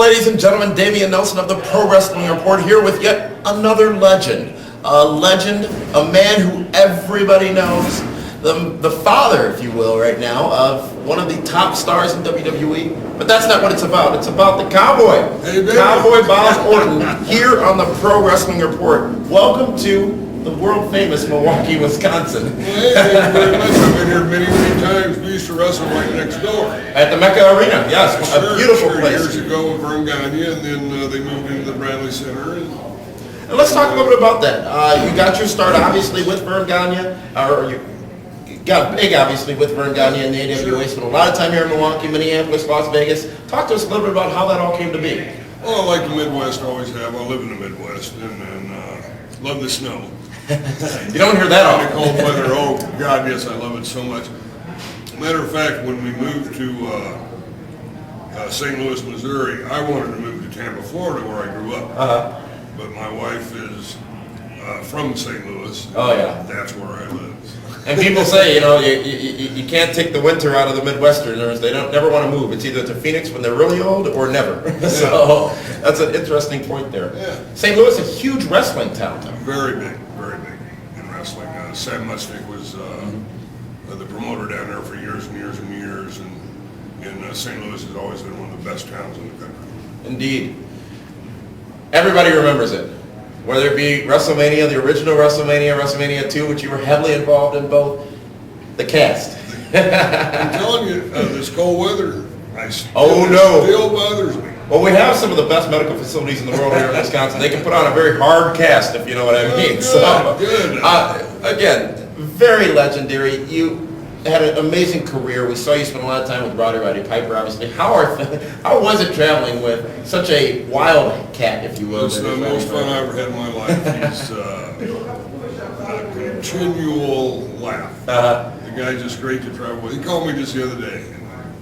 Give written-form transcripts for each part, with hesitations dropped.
ladies and gentlemen, Dameon Nelson of the Pro Wrestling Report here with yet another legend. A man who everybody knows, the father, if you will, right now, of one of the top stars in WWE. But that's not what it's about. It's about the Cowboy. Hey, Cowboy Bob Orton here on the Pro Wrestling Report. Welcome to the world-famous Milwaukee, Wisconsin. Hey, thank you very much. I've been here many, many times. We used to wrestle right next door. At the Mecca Arena, yes. A beautiful place. Years ago with Vern Gagne, and then they moved into the Bradley Center. And let's talk a little bit about that. You got your start, obviously, with Vern Gagne, or you got big, obviously, with Vern Gagne in the AWA. Spent a lot of time here in Milwaukee, Minneapolis, Las Vegas. Talk to us a little bit about how that all came to be. Well, I like the Midwest, always have. I live in the Midwest, and love the snow. You don't hear that often. The cold weather, oh God, yes, I love it so much. Matter of fact, when we moved to St. Louis, Missouri, I wanted to move to Tampa, Florida, where I grew up. But my wife is from St. Louis. Oh yeah. That's where I live. And people say, you know, you can't take the winter out of the Midwesterners. They never want to move. It's either to Phoenix when they're really old or never. Yeah. So that's an interesting point there. Yeah. St. Louis is a huge wrestling town, though. Very big in wrestling. Sam Muchnick was the promoter down there for years and years and years. And St. Louis has always been one of the best towns in the country. Indeed. Everybody remembers it. Whether it be WrestleMania, the original WrestleMania, WrestleMania 2, which you were heavily involved in both, the cast. I'm telling you, this cold weather, no. Still bothers me. Well, we have some of the best medical facilities in the world here in Wisconsin. They can put on a very hard cast, if you know what I mean. Good. Again, very legendary. You had an amazing career. We saw you spend a lot of time with Roddy Piper, obviously. How was it traveling with such a wild cat, if you will? It's the most fun I ever had in my life. He's a continual laugh. The guy's just great to travel with. He called me just the other day.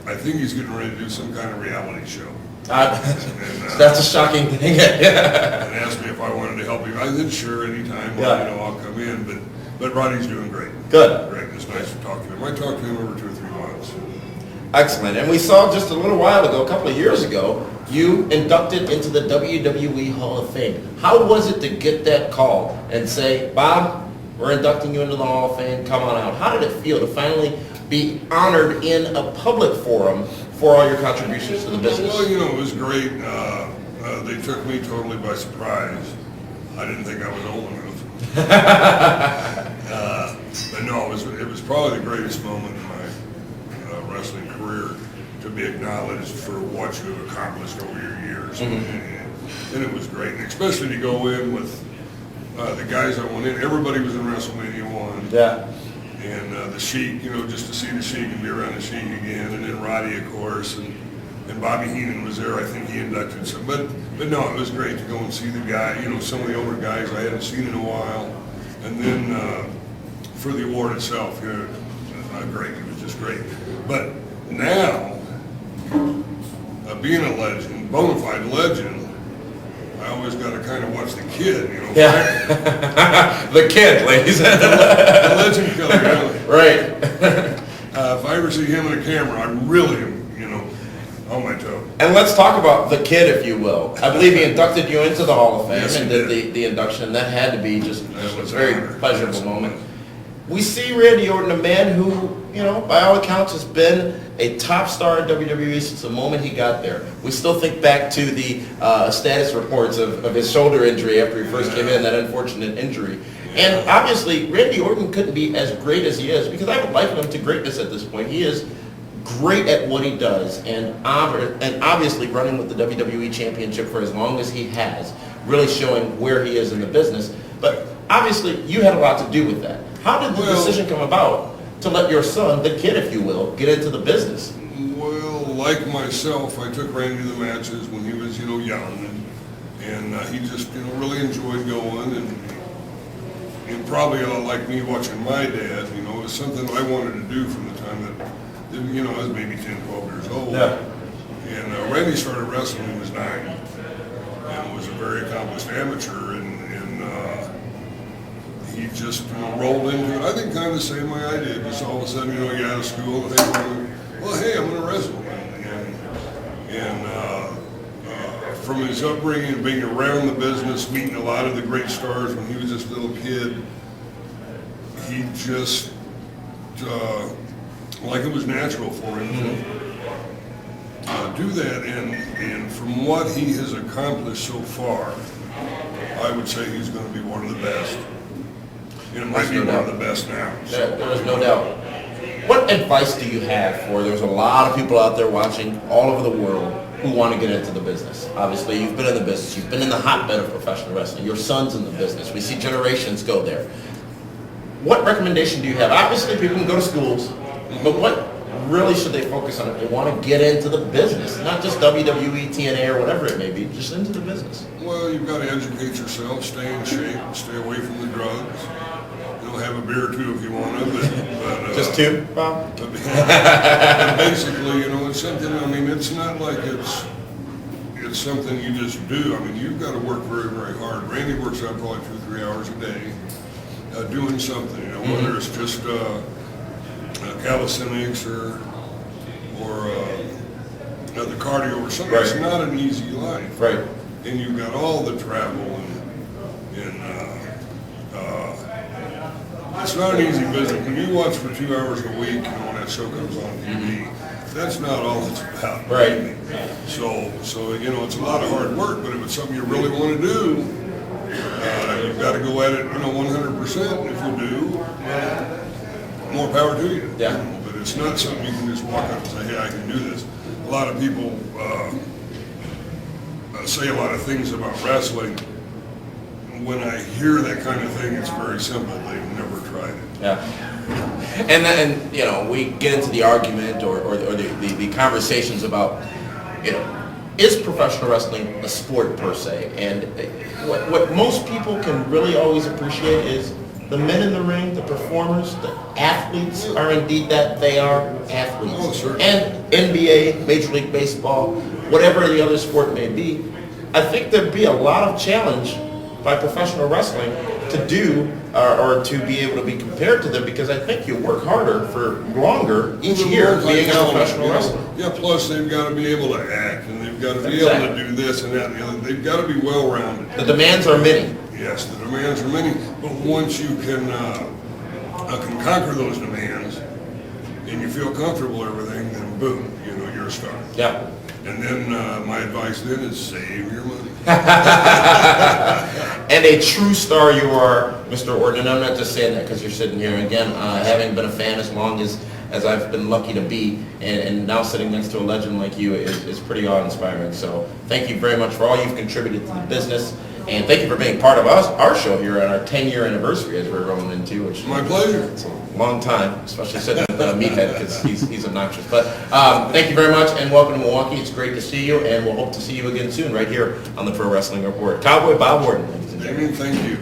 I think he's getting ready to do some kind of reality show. That's a shocking thing. And asked me if I wanted to help him. I said, sure, anytime. Well, I'll come in. But Roddy's doing great. Good. Great. It's nice to talk to him. I talked to him over 2 or 3 months. Excellent. And we saw just a little while ago, a couple of years ago, you inducted into the WWE Hall of Fame. How was it to get that call and say, Bob, we're inducting you into the Hall of Fame, come on out? How did it feel to finally be honored in a public forum for all your contributions to the business? Well, you know, it was great. They took me totally by surprise. I didn't think I was old enough. But no, it was probably the greatest moment in my wrestling career to be acknowledged for what you have accomplished over your years. And it was great, and especially to go in with the guys that went in. Everybody was in WrestleMania 1. Yeah. And the Sheik, you know, just to see the Sheik and be around the Sheik again, and then Roddy, of course, and Bobby Heenan was there. I think he inducted some, but no, it was great to go and see the guy. You know, some of the older guys I hadn't seen in a while, and then for the award itself, you know, great. It was just great. But now, being a legend, bona fide legend, I always got to kind of watch the kid, you know. Yeah. The kid, ladies. The legend killer, really. Right. If I ever see him in a camera, I really am, you know, on my toe. And let's talk about the kid, if you will. I believe he inducted you into the Hall of Fame. Yes, and did the induction. That had to be just a very pleasurable moment. Yes. We see Randy Orton, a man who, you know, by all accounts has been a top star in WWE since the moment he got there. We still think back to the status reports of his shoulder injury after he first came in, that unfortunate injury. And obviously, Randy Orton couldn't be as great as he is, because I would liken him to greatness at this point. He is great at what he does, and obviously running with the WWE Championship for as long as he has, really showing where he is in the business. But obviously, you had a lot to do with that. How did the decision come about to let your son, the kid, if you will, get into the business? Well, like myself, I took Randy to the matches when he was, you know, young, and he just, you know, really enjoyed going, and probably like me watching my dad, you know, it was something I wanted to do from the time that, you know, I was maybe 10, 12 years old. Yeah. And Randy started wrestling when he was 9, and was a very accomplished amateur, and he just, you know, rolled into it. I think kind of the same way I did. Just all of a sudden, you know, you get out of school, and hey, I'm going to wrestle. And from his upbringing, being around the business, meeting a lot of the great stars when he was just a little kid, he just, like it was natural for him to do that. And from what he has accomplished so far, I would say he's going to be one of the best. And it might be one of the best now. There is no doubt. What advice do you have for, there's a lot of people out there watching all over the world who want to get into the business. Obviously, you've been in the business. You've been in the hotbed of professional wrestling. Your son's in the business. We see generations go there. What recommendation do you have? Obviously, people can go to schools, but what really should they focus on if they want to get into the business? Not just WWE, TNA, or whatever it may be, just into the business. Well, you've got to educate yourself, stay in shape, stay away from the drugs. Have a beer or two if you want to, but just two, Bob? But basically, you know, it's something, I mean, it's not like it's something you just do. I mean, you've got to work very, very hard. Randy works out probably 2-3 hours a day doing something, you know, whether it's just calisthenics or the cardio or something. Right. It's not an easy life. Right. And you've got all the travel and it's not an easy business. When you watch for 2 hours a week, you know, when that show comes on TV, that's not all it's about. Right. So you know, it's a lot of hard work, but if it's something you really want to do, you've got to go at it, you know, 100%. If you do, more power to you. Yeah. But it's not something you can just walk up and say, hey, I can do this. A lot of people say a lot of things about wrestling. When I hear that kind of thing, it's very simple. They've never tried it. Yeah. And then, you know, we get into the argument or the conversations about, you know, is professional wrestling a sport per se? And what most people can really always appreciate is the men in the ring, the performers, the athletes are indeed that they are athletes. Oh, sure. And NBA, Major League Baseball, whatever the other sport may be, I think there'd be a lot of challenge by professional wrestling to do or to be able to be compared to them, because I think you work harder for longer each year being a professional wrestler. Yeah, plus they've got to be able to act, and they've got to be able to do this and that and the other. They've got to be well-rounded. The demands are many. Yes, the demands are many, but once you can conquer those demands and you feel comfortable with everything, then boom, you know, you're a star. Yeah. And then my advice then is save your money. And a true star you are, Mr. Orton, and I'm not just saying that because you're sitting here. Again, having been a fan as long as I've been lucky to be, and now sitting next to a legend like you is pretty awe-inspiring. So thank you very much for all you've contributed to the business, and thank you for being part of our show here on our 10-year anniversary as we're rolling into, which My pleasure. It's a long time, especially sitting with Meathead because he's obnoxious. But thank you very much, and welcome to Milwaukee. It's great to see you, and we'll hope to see you again soon right here on the Pro Wrestling Report. Cowboy Bob Orton, ladies and gentlemen. Dameon, thank you.